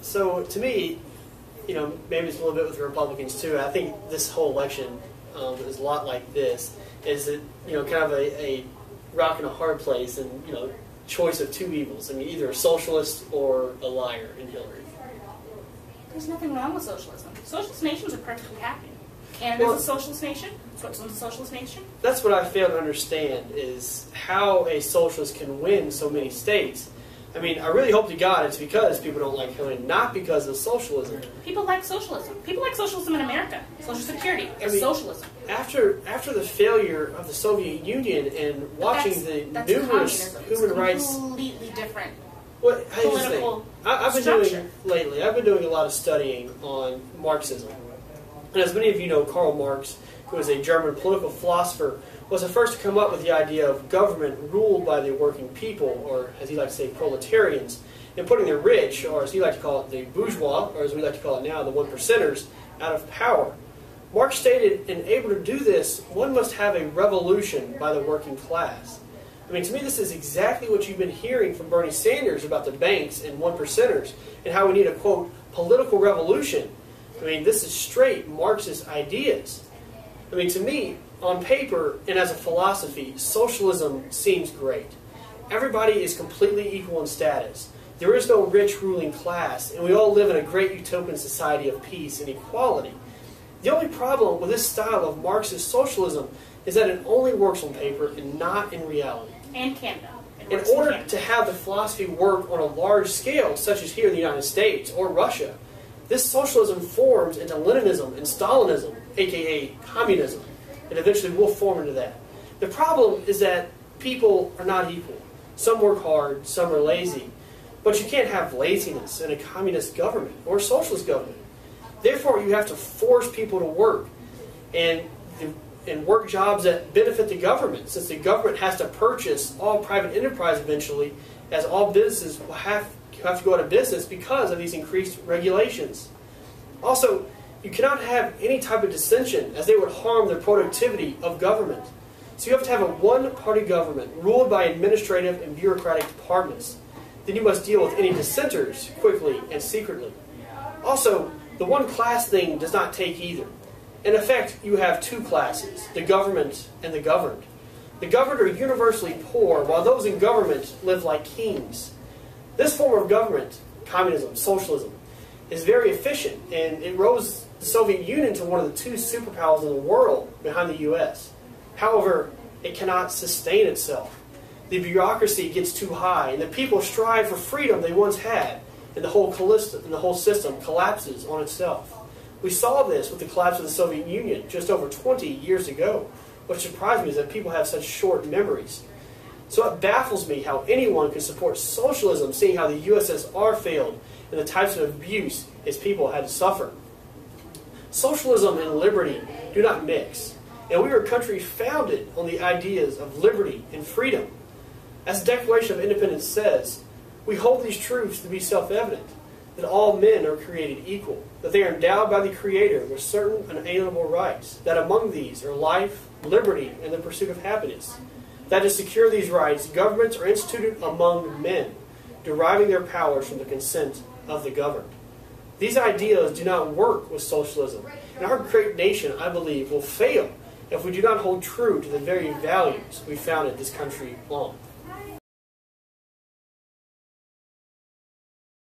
So to me, maybe it's a little bit with the Republicans too. I think this whole election is a lot like this. Is it kind of a rock and a hard place, and choice of two evils. I mean, either a socialist or a liar in Hillary. There's nothing wrong with socialism. Socialist nations are perfectly happy. Canada's a socialist nation. Switzerland's a socialist nation. That's what I fail to understand, is how a socialist can win so many states. I mean, I really hope to God it's because people don't like Hillary, not because of socialism. People like socialism. People like socialism in America. Social Security is socialism. After the failure of the Soviet Union and watching the numerous human rights... completely different political structure. I've been doing a lot of studying on Marxism. And as many of you know, Karl Marx, who was a German political philosopher, was the first to come up with the idea of government ruled by the working people, or as he liked to say, proletarians, and putting the rich, or as he liked to call it, the bourgeois, or as we like to call it now, the one-percenters, out of power. Marx stated, in able to do this, one must have a revolution by the working class. I mean, to me, this is exactly what you've been hearing from Bernie Sanders about the banks and one-percenters, and how we need a, quote, political revolution. I mean, this is straight Marxist ideas. I mean, to me, on paper and as a philosophy, socialism seems great. Everybody is completely equal in status. There is no rich ruling class, and we all live in a great utopian society of peace and equality. The only problem with this style of Marxist socialism is that it only works on paper and not in reality. And Canada. In order to have the philosophy work on a large scale, such as here in the United States or Russia, this socialism forms into Leninism and Stalinism, aka communism. It eventually will form into that. The problem is that people are not equal. Some work hard, some are lazy. But you can't have laziness in a communist government or a socialist government. Therefore, you have to force people to work and work jobs that benefit the government, since the government has to purchase all private enterprise eventually, as all businesses will have to go out of business because of these increased regulations. Also, you cannot have any type of dissension, as they would harm the productivity of government. So you have to have a one-party government ruled by administrative and bureaucratic departments. Then you must deal with any dissenters quickly and secretly. Also, the one-class thing does not take either. In effect, you have two classes, the government and the governed. The governed are universally poor, while those in government live like kings. This form of government, communism, socialism, is very efficient, and it rose the Soviet Union to one of the two superpowers in the world behind the U.S. However, it cannot sustain itself. The bureaucracy gets too high, and the people strive for freedom they once had, and the whole system collapses on itself. We saw this with the collapse of the Soviet Union just over 20 years ago. What surprised me is that people have such short memories. So it baffles me how anyone can support socialism, seeing how the USSR failed and the types of abuse its people had to suffer. Socialism and liberty do not mix, and we are a country founded on the ideas of liberty and freedom. As the Declaration of Independence says, we hold these truths to be self-evident, that all men are created equal, that they are endowed by the Creator with certain unalienable rights, that among these are life, liberty, and the pursuit of happiness. That to secure these rights, governments are instituted among men, deriving their powers from the consent of the governed. These ideas do not work with socialism, and our great nation, I believe, will fail if we do not hold true to the very values we founded this country on.